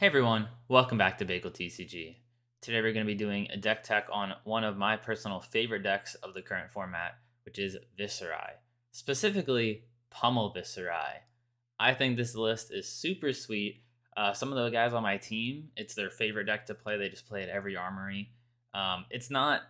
Hey everyone, welcome back to bageltcg. Today we're going to be doing a deck tech on one of my personal favorite decks of the current format, which is Viserai. Specifically, PUMMEL Viserai. I think this list is super sweet. Some of the guys on my team, it's their favorite deck to play. They just play it every armory. It's not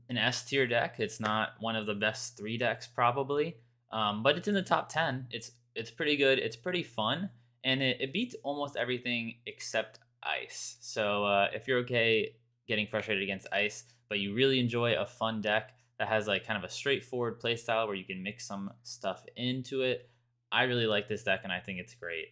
an S tier deck. It's not one of the best 3 decks probably, but it's in the top 10. It's pretty good. It's pretty fun, and it beats almost everything except ice. So if you're okay getting frustrated against ice, but you really enjoy a fun deck that has like kind of a straightforward playstyle where you can mix some stuff into it, I really like this deck and I think it's great.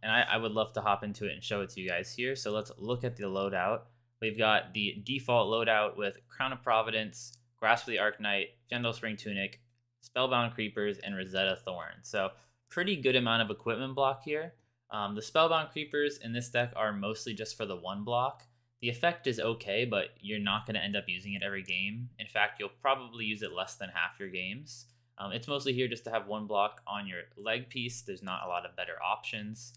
And I would love to hop into it and show it to you guys here. So let's look at the loadout. We've got the default loadout with Crown of Providence, Grasp of the Arknight, Gentle Spring Tunic, Spellbound Creepers, and Rosetta Thorn. So pretty good amount of equipment block here. The Spellbound Creepers in this deck are mostly just for the 1 block. The effect is okay, but you're not going to end up using it every game. In fact, you'll probably use it less than half your games. It's mostly here just to have 1 block on your leg piece. There's not a lot of better options.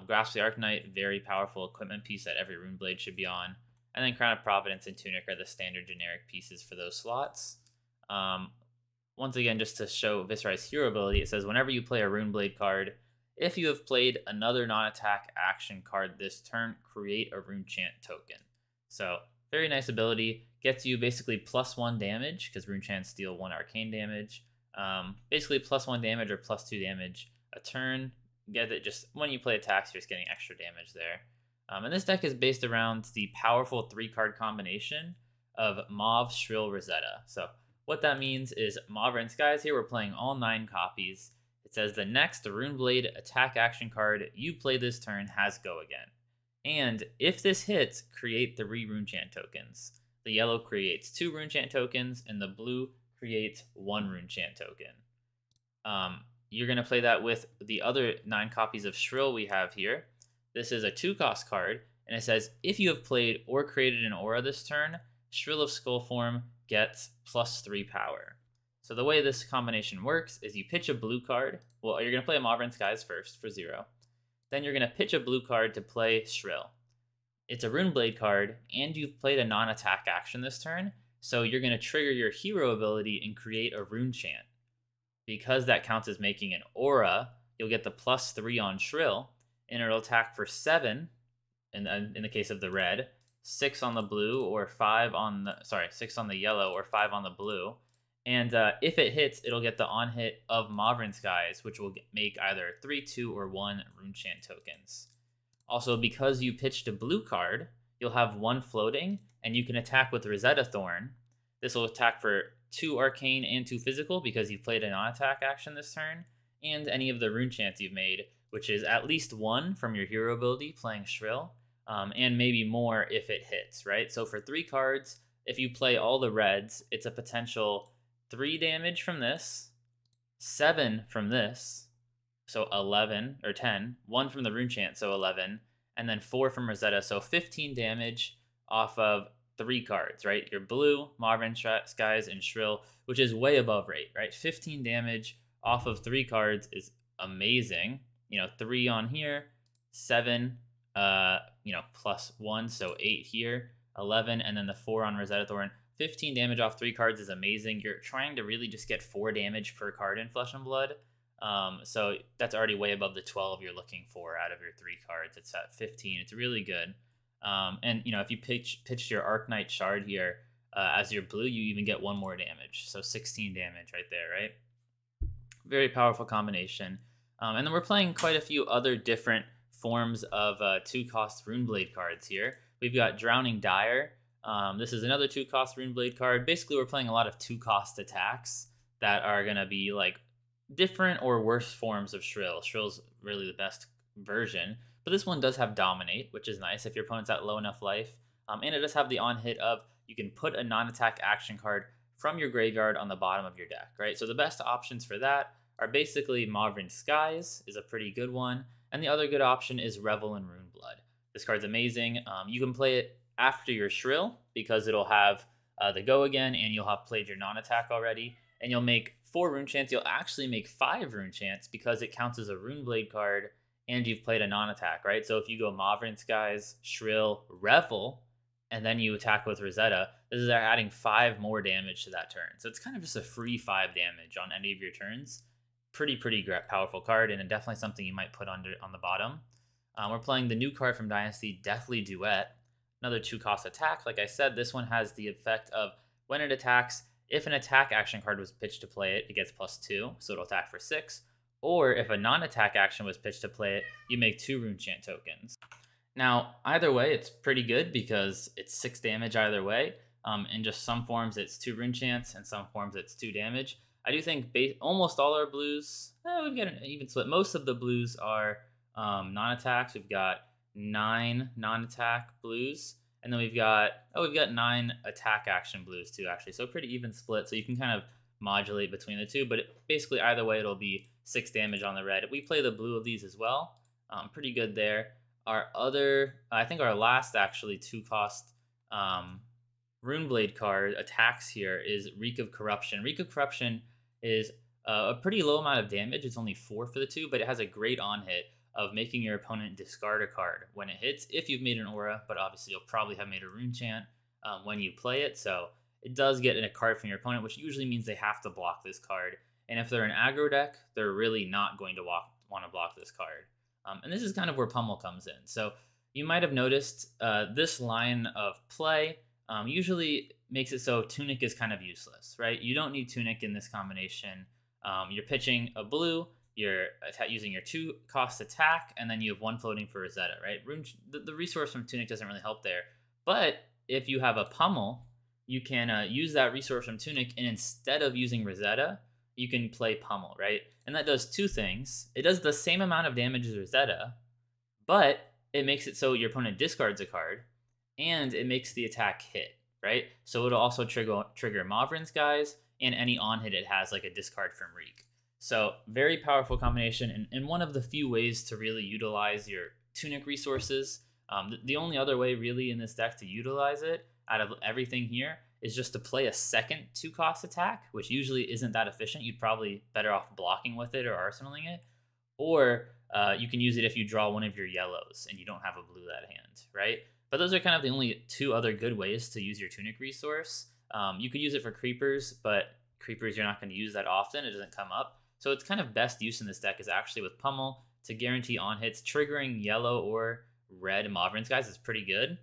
Grasp of the Arknight, very powerful equipment piece that every Rune Blade should be on. And then Crown of Providence and Tunic are the standard generic pieces for those slots. Once again, just to show Viserai's hero ability, it says whenever you play a Rune Blade card, if you have played another non-attack action card this turn, create a Rune Chant token. So very nice ability. Gets you basically +1 damage, because Rune Chants deal 1 arcane damage. Basically +1 damage or +2 damage a turn. Get it, just when you play attacks, you're just getting extra damage there. And this deck is based around the powerful 3-card combination of Mauve, Shrill, Rosetta. So what that means is Mauve and Skies here, we're playing all 9 copies. It says the next Rune Blade attack action card you play this turn has Go Again. And if this hits, create 3 Rune Chant tokens. The yellow creates 2 Rune Chant tokens, and the blue creates 1 Rune Chant token. You're going to play that with the other 9 copies of Shrill we have here. This is a 2-cost card, and it says if you have played or created an aura this turn, Shrill of Skullform gets +3 power. So the way this combination works is you pitch a blue card. Well, you're going to play a Mauve Skies first for 0. Then you're going to pitch a blue card to play Shrill. It's a Rune Blade card, and you've played a non-attack action this turn, so you're going to trigger your hero ability and create a Rune Chant. Because that counts as making an aura, you'll get the +3 on Shrill, and it'll attack for 7, in the case of the red, 6 on the blue, or 5 on the, 6 on the yellow, or 5 on the blue. And if it hits, it'll get the on-hit of Mauve Skies, which will make either 3, 2, or 1 Rune Chant tokens. Also, because you pitched a blue card, you'll have 1 floating, and you can attack with Rosetta Thorn. This will attack for 2 arcane and 2 physical, because you've played a non-attack action this turn, and any of the Rune Chants you've made, which is at least 1 from your hero ability playing Shrill, and maybe more if it hits, right? So for 3 cards, if you play all the reds, it's a potential 3 damage from this, 7 from this, so 11, or 10, 1 from the Rune Chant, so 11, and then 4 from Rosetta, so 15 damage off of 3 cards, right? Your blue, Mauve Skies, and Shrill, which is way above rate, right? 15 damage off of 3 cards is amazing. 3 on here, 7, +1, so 8 here, 11, and then the 4 on Rosetta Thorn. 15 damage off 3 cards is amazing. You're trying to really just get 4 damage per card in Flesh and Blood. So that's already way above the 12 you're looking for out of your 3 cards. It's at 15. It's really good. And if you pitched your Arknight Shard here as your blue, you even get 1 more damage. So 16 damage right there, right? Very powerful combination. And then we're playing quite a few other different forms of 2-cost Rune Blade cards here. We've got Drowning Dire. This is another 2-cost Rune Blade card. Basically, we're playing a lot of 2-cost attacks that are going to be like different or worse forms of Shrill. Shrill's really the best version. But this one does have Dominate, which is nice if your opponent's at low enough life. And it does have the on-hit of you can put a non-attack action card from your graveyard on the bottom of your deck, right? So the best options for that are basically Mauve Skies is a pretty good one. And the other good option is Revel in Rune Blood. This card's amazing. You can play it after your Shrill because it'll have the Go Again, and you'll have played your non-attack already. And you'll make 4 Rune Chants. You'll actually make 5 Rune Chants because it counts as a Rune Blade card and you've played a non-attack, right? So if you go Mavryn Skies, Shrill, Revel, and then you attack with Rosetta, this is adding 5 more damage to that turn. So it's kind of just a free 5 damage on any of your turns. Pretty powerful card, and definitely something you might put on the bottom. We're playing the new card from Dynasty, Deathly Duet. Another 2-cost attack. Like I said, this one has the effect of when it attacks, if an attack action card was pitched to play it, it gets +2, so it'll attack for 6. Or if a non-attack action was pitched to play it, you make 2 Rune Chant tokens. Now, either way, it's pretty good because it's 6 damage either way. In just some forms, it's 2 Rune Chants, and some forms, it's 2 damage. I do think almost all our blues, we've got an even split. Most of the blues are non-attacks. We've got 9 non-attack blues, and then we've got 9 attack action blues too, actually. So pretty even split. So you can kind of modulate between the two, but basically either way, it'll be 6 damage on the red. We play the blue of these as well. Pretty good there. Our other, I think our last actually 2-cost Runeblade card attacks here is Reek of Corruption. Reek of Corruption is a pretty low amount of damage. It's only 4 for the 2, but it has a great on-hit of making your opponent discard a card when it hits, if you've made an aura, but obviously you'll probably have made a rune chant when you play it, so it does get a card from your opponent, which usually means they have to block this card, and if they're an aggro deck, they're really not going to want to block this card. And this is kind of where Pummel comes in. So you might have noticed this line of play usually makes it so Tunic is kind of useless, right? You don't need Tunic in this combination. You're pitching a blue, you're using your 2-cost attack, and then you have 1 floating for Rosetta, right? The resource from Tunic doesn't really help there. But if you have a Pummel, you can use that resource from Tunic, and instead of using Rosetta, you can play Pummel, right? And that does 2 things. It does the same amount of damage as Rosetta, but it makes it so your opponent discards a card, and it makes the attack hit, right? So it'll also trigger Mavryn Skies, and any on-hit it has, like a discard from Reek. So very powerful combination, and one of the few ways to really utilize your Tunic resources. The only other way really in this deck to utilize it out of everything here is just to play a second 2-cost attack, which usually isn't that efficient. You'd probably better off blocking with it or arsenaling it. Or you can use it if you draw one of your yellows and you don't have a blue that hand, right? But those are kind of the only 2 other good ways to use your Tunic resource. You could use it for creepers, but creepers you're not going to use that often. It doesn't come up. So it's kind of best use in this deck is actually with Pummel to guarantee on-hits. Triggering yellow or red Mavryn Skies is pretty good.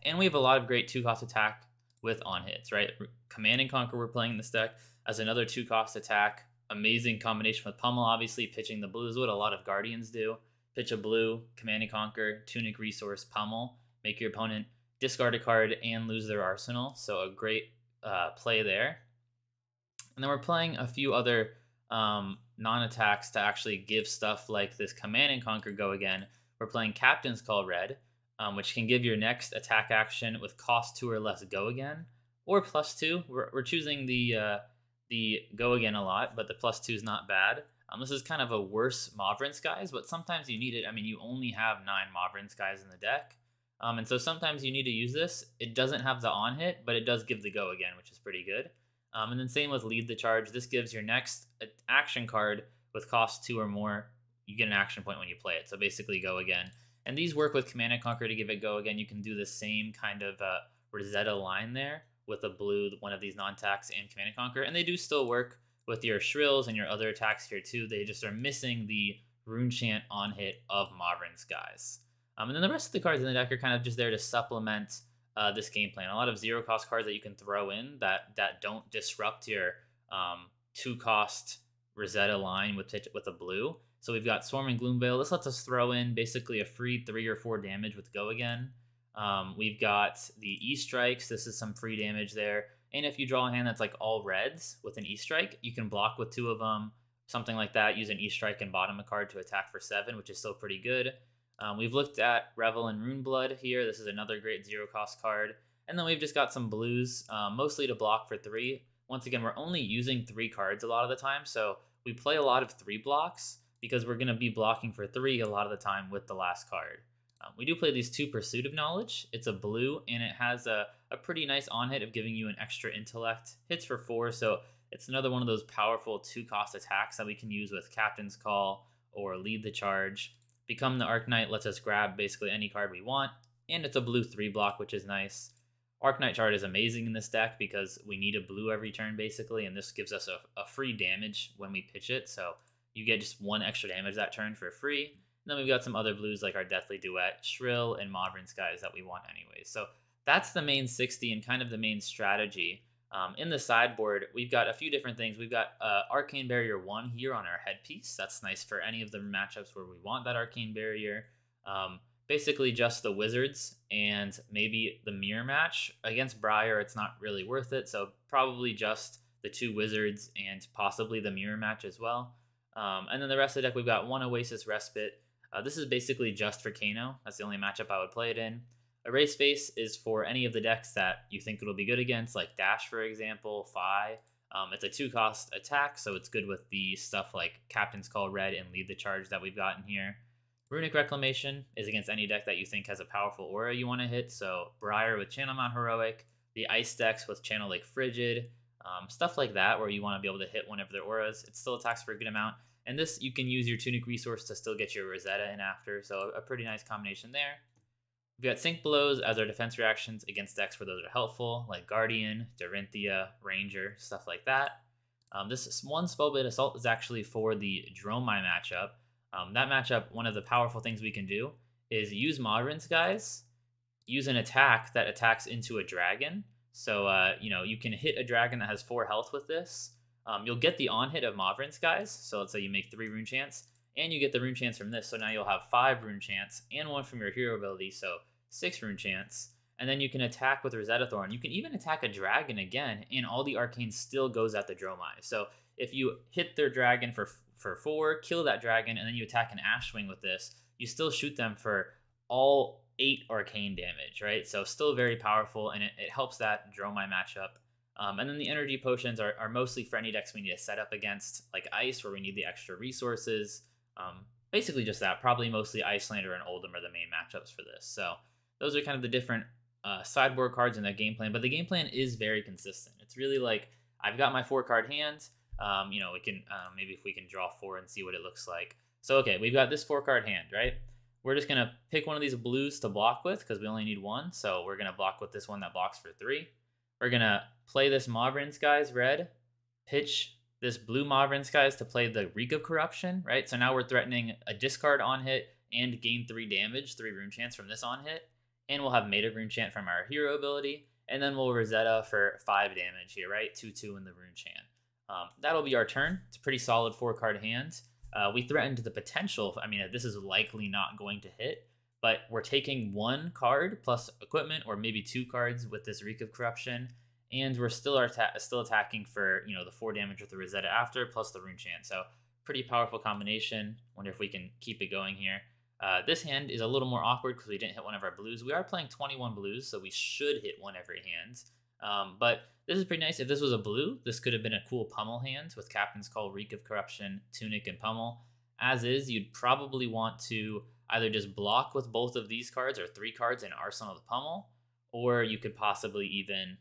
And we have a lot of great 2-cost attack with on-hits, right? Command and Conquer we're playing in this deck as another 2-cost attack. Amazing combination with Pummel, obviously. Pitching the blue is what a lot of Guardians do. Pitch a blue, Command and Conquer, Tunic resource, Pummel. Make your opponent discard a card and lose their arsenal. So a great play there. And then we're playing a few other non-attacks to actually give stuff like this Command and Conquer go again. We're playing Captain's Call Red, which can give your next attack action with cost 2 or less go again, or +2. We're choosing the go again a lot, but the +2 is not bad. This is kind of a worse Mavryn Skies, but sometimes you need it. I mean, you only have 9 Mavryn Skies in the deck, and so sometimes you need to use this. It doesn't have the on-hit, but it does give the go again, which is pretty good. And then same with Lead the Charge. This gives your next action card with cost 2 or more. You get an action point when you play it. So basically go again. And these work with Command and Conquer to give it go again. You can do the same kind of Rosetta line there with a blue, one of these non-attacks and Command and Conquer. And they do still work with your Shrills and your other attacks here too. They just are missing the Rune Chant on hit of Mavryn Skies. And then the rest of the cards in the deck are kind of just there to supplement this game plan. A lot of 0-cost cards that you can throw in that don't disrupt your 2-cost Rosetta line with a blue. So we've got Swarming Gloomveil. This lets us throw in basically a free 3 or 4 damage with go again. We've got the E-Strikes. This is some free damage there. And if you draw a hand that's like all reds with an E-Strike, you can block with 2 of them, something like that. Use an E-Strike and bottom a card to attack for 7, which is still pretty good. We've looked at Revel and Runeblood here. This is another great 0-cost card. And then we've just got some blues, mostly to block for 3. Once again, we're only using 3 cards a lot of the time, so we play a lot of 3 blocks because we're going to be blocking for 3 a lot of the time with the last card. We do play these 2 Pursuit of Knowledge. It's a blue, and it has a pretty nice on-hit of giving you an extra intellect. Hits for 4, so it's another one of those powerful 2-cost attacks that we can use with Captain's Call or Lead the Charge. Become the Arknight lets us grab basically any card we want, and it's a blue 3 block, which is nice. Arknight Charge is amazing in this deck because we need a blue every turn basically, and this gives us a free damage when we pitch it, so you get just 1 extra damage that turn for free. And then we've got some other blues like our Deathly Duet, Shrill, and Modern Skies that we want anyways. So that's the main 60 and kind of the main strategy. In the sideboard, we've got a few different things. We've got Arcane Barrier 1 here on our headpiece. That's nice for any of the matchups where we want that Arcane Barrier. Basically just the Wizards and maybe the Mirror match. Against Briar, it's not really worth it, so probably just the 2 Wizards and possibly the Mirror match as well. And then the rest of the deck, we've got 1 Oasis Respite. This is basically just for Kano. That's the only matchup I would play it in. Erase Face is for any of the decks that you think it'll be good against, like Dash, for example, Fi. It's a 2-cost attack, so it's good with the stuff like Captain's Call Red and Lead the Charge that we've got in here. Runic Reclamation is against any deck that you think has a powerful aura you want to hit, so Briar with Channel Mount Heroic, the Ice decks with Channel Lake Frigid, stuff like that where you want to be able to hit one of their auras. It still attacks for a good amount, and this you can use your Tunic resource to still get your Rosetta in after, so a pretty nice combination there. We've got Sink Blows as our defense reactions against decks where those are helpful, like Guardian, Dorinthia, Ranger, stuff like that. This 1 Spellblade Assault is actually for the Dromai matchup. That matchup, one of the powerful things we can do is use Modern Skies, use an attack that attacks into a dragon. So, you can hit a dragon that has 4 health with this. You'll get the on-hit of Modern Skies, so let's say you make 3 Rune Chants, and you get the Rune Chants from this, so now you'll have 5 Rune Chants, and 1 from your hero ability, so 6 Rune Chants, and then you can attack with Rosetta Thorn. You can even attack a dragon again, and all the arcane still goes at the Dromai. So if you hit their dragon for 4, kill that dragon, and then you attack an Ashwing with this, you still shoot them for all 8 arcane damage, right? So still very powerful, and it helps that Dromai matchup. And then the energy potions are mostly for any decks we need to set up against, like Ice, where we need the extra resources. Basically just that. Probably mostly Icelander and Oldhim are the main matchups for this. So those are kind of the different sideboard cards in the game plan. But the game plan is very consistent. It's really like, I've got my 4-card hand. We can maybe if we can draw 4 and see what it looks like. So, okay, we've got this 4-card hand, right? We're just going to pick one of these blues to block with because we only need 1. So we're going to block with this one that blocks for 3. We're going to play this Mauvrin Skies red, pitch this blue Mauvrin Skies to play the Reek of Corruption, right? So now we're threatening a discard on hit and gain 3 damage, 3 Rune Chants from this on hit. And we'll have Maid Rune Chant from our hero ability. And then we'll Rosetta for 5 damage here, right? 2/2 in the Rune Chant. That'll be our turn. It's a pretty solid 4-card hand. We threatened the potential. I mean, this is likely not going to hit, but we're taking 1 card plus equipment, or maybe 2 cards with this Reek of Corruption, and we're still attacking for the 4 damage with the Rosetta after, plus the Rune Chant. So pretty powerful combination. Wonder if we can keep it going here. This hand is a little more awkward because we didn't hit one of our blues. We are playing 21 blues, so we should hit one every hand. But this is pretty nice. If this was a blue, this could have been a cool Pummel hand with Captain's Call, Reek of Corruption, Tunic, and Pummel. As is, you'd probably want to either just block with both of these cards or 3 cards in Arsenal of the Pummel, or you could possibly even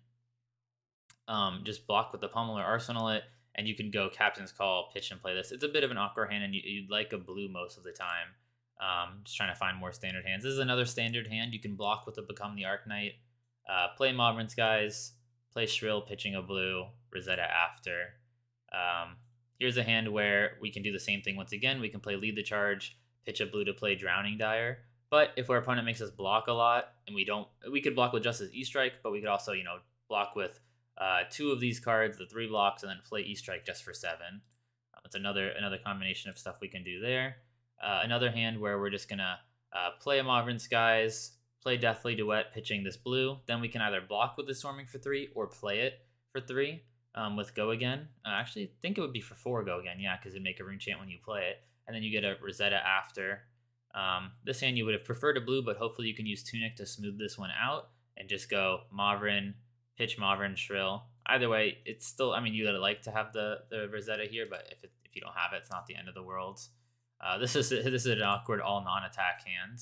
just block with the Pummel or Arsenal it, and you can go Captain's Call, pitch, and play this. It's a bit of an awkward hand, and you'd like a blue most of the time. Just trying to find more standard hands. This is another standard hand. You can block with the Become the Arknight, play Mauvrin Skies, play Shrill, pitching a blue, Rosetta after. Here's a hand where we can do the same thing once again. We can play Lead the Charge, pitch a blue to play Drowning Dire. But if our opponent makes us block a lot, and we could block with just as E-Strike, but we could also, block with 2 of these cards, the 3 blocks, and then play E-Strike just for 7. That's another combination of stuff we can do there. Another hand where we're just gonna play a Mauvrin Skies, play Deathly Duet, pitching this blue. Then we can either block with the Storming for 3 or play it for 3 with Go Again. Actually, I think it would be for 4 Go Again, yeah, because it'd make a Rune Chant when you play it. And then you get a Rosetta after. This hand you would have preferred a blue, but hopefully you can use Tunic to smooth this one out and just go Mauvrin, pitch Mauvrin, Shrill. Either way, it's still, you gotta like to have the Rosetta here, but if you don't have it, it's not the end of the world. This is an awkward all non-attack hand.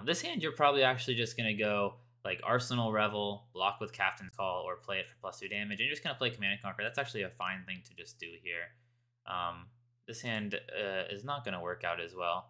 This hand you're probably actually just gonna go like Arsenal Revel, block with Captain's Call, or play it for +2 damage, and you're just gonna play Command and Conquer. That's actually a fine thing to just do here. this hand is not going to work out as well.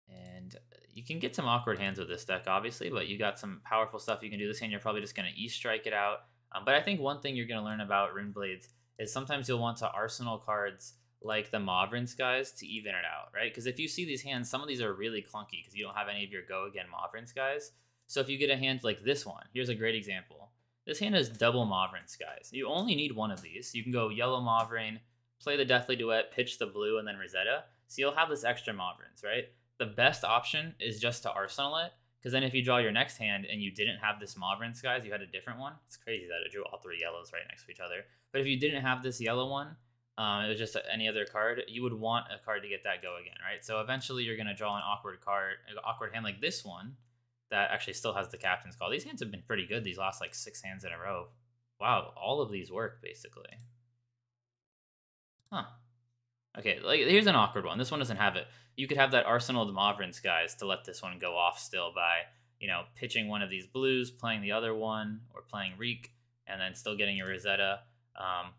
And you can get some awkward hands with this deck, obviously, but you got some powerful stuff you can do this hand. You're probably just going to E-strike it out. But I think one thing you're going to learn about Rune Blades is sometimes you'll want to arsenal cards like the Mauvrin guys to even it out, right? Because if you see these hands, some of these are really clunky because you don't have any of your go again Mauvrin guys. So if you get a hand like this one, here's a great example. This hand has double Mauvrin guys. You only need one of these. You can go yellow Mauvrin, play the Deathly Duet, pitch the blue, and then Rosetta. So you'll have this extra Mauvrins, right? The best option is just to arsenal it, because then if you draw your next hand and you didn't have this Mauvrin guys, you had a different one. It's crazy that I drew all three yellows right next to each other. But if you didn't have this yellow one, it was just any other card, you would want a card to get that go again, right? So eventually you're going to draw an awkward hand like this one that actually still has the Captain's Call. These hands have been pretty good these last like 6 hands in a row. Wow, all of these work basically. Huh. Okay, like here's an awkward one. This one doesn't have it. You could have that arsenal of the Mauvrin guys to let this one go off still by, you know, pitching one of these blues, playing the other one, or playing Reek, and then still getting your Rosetta.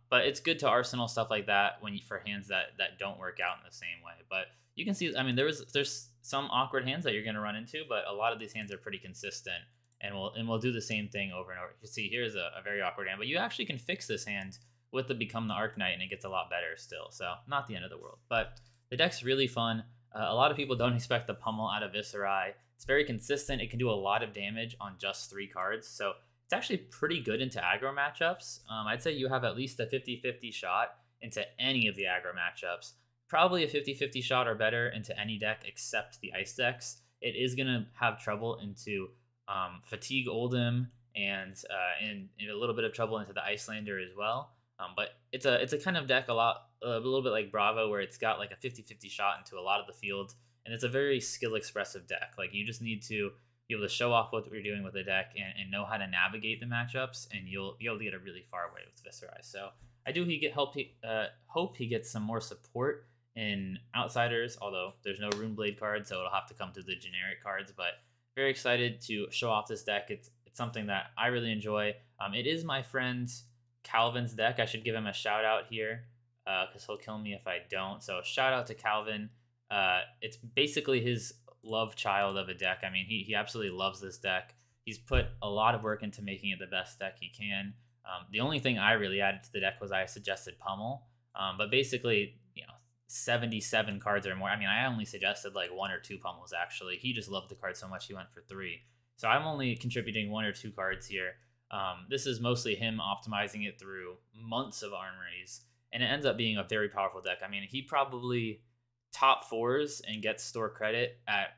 But it's good to arsenal stuff like that for hands that don't work out in the same way. But you can see, I mean, there's some awkward hands that you're going to run into, but a lot of these hands are pretty consistent, and we'll do the same thing over and over. You see, here's a very awkward hand, but you actually can fix this hand with the Become the Arc-Knight, and it gets a lot better still. So not the end of the world, but the deck's really fun. A lot of people don't expect the Pummel out of Viserai. It's very consistent. It can do a lot of damage on just 3 cards, so it's actually pretty good into aggro matchups. I'd say you have at least a 50-50 shot into any of the aggro matchups. Probably a 50-50 shot or better into any deck except the ice decks. It is going to have trouble into Fatigue Oldhim and a little bit of trouble into the Icelander as well. But it's a kind of deck a little bit like Bravo, where it's got like a 50-50 shot into a lot of the field, and it's a very skill expressive deck. Like you just need to be able to show off what you're doing with the deck and know how to navigate the matchups, and you'll be able to get a really far way with Viserai. So I do hope he gets some more support in Outsiders, although there's no Runeblade card, so it'll have to come through the generic cards. But very excited to show off this deck. It's something that I really enjoy. It is my friend Calvin's deck. I should give him a shout out here because he'll kill me if I don't. So shout out to Calvin. It's basically his love child of a deck. I mean, he absolutely loves this deck. He's put a lot of work into making it the best deck he can. The only thing I really added to the deck was I suggested Pummel. But basically, 77 cards or more. I mean, I only suggested like 1 or 2 Pummels actually. He just loved the card so much he went for 3. So I'm only contributing 1 or 2 cards here. This is mostly him optimizing it through months of armories, and it ends up being a very powerful deck. I mean, he probably top 4s and gets store credit at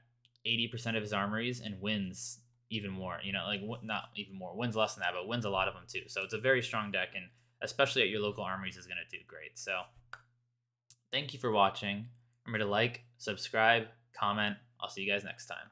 80% of his armories and wins even more. Like not even more, wins less than that, but wins a lot of them too. So it's a very strong deck, and especially at your local armories is going to do great. So thank you for watching. Remember to like, subscribe, comment. I'll see you guys next time.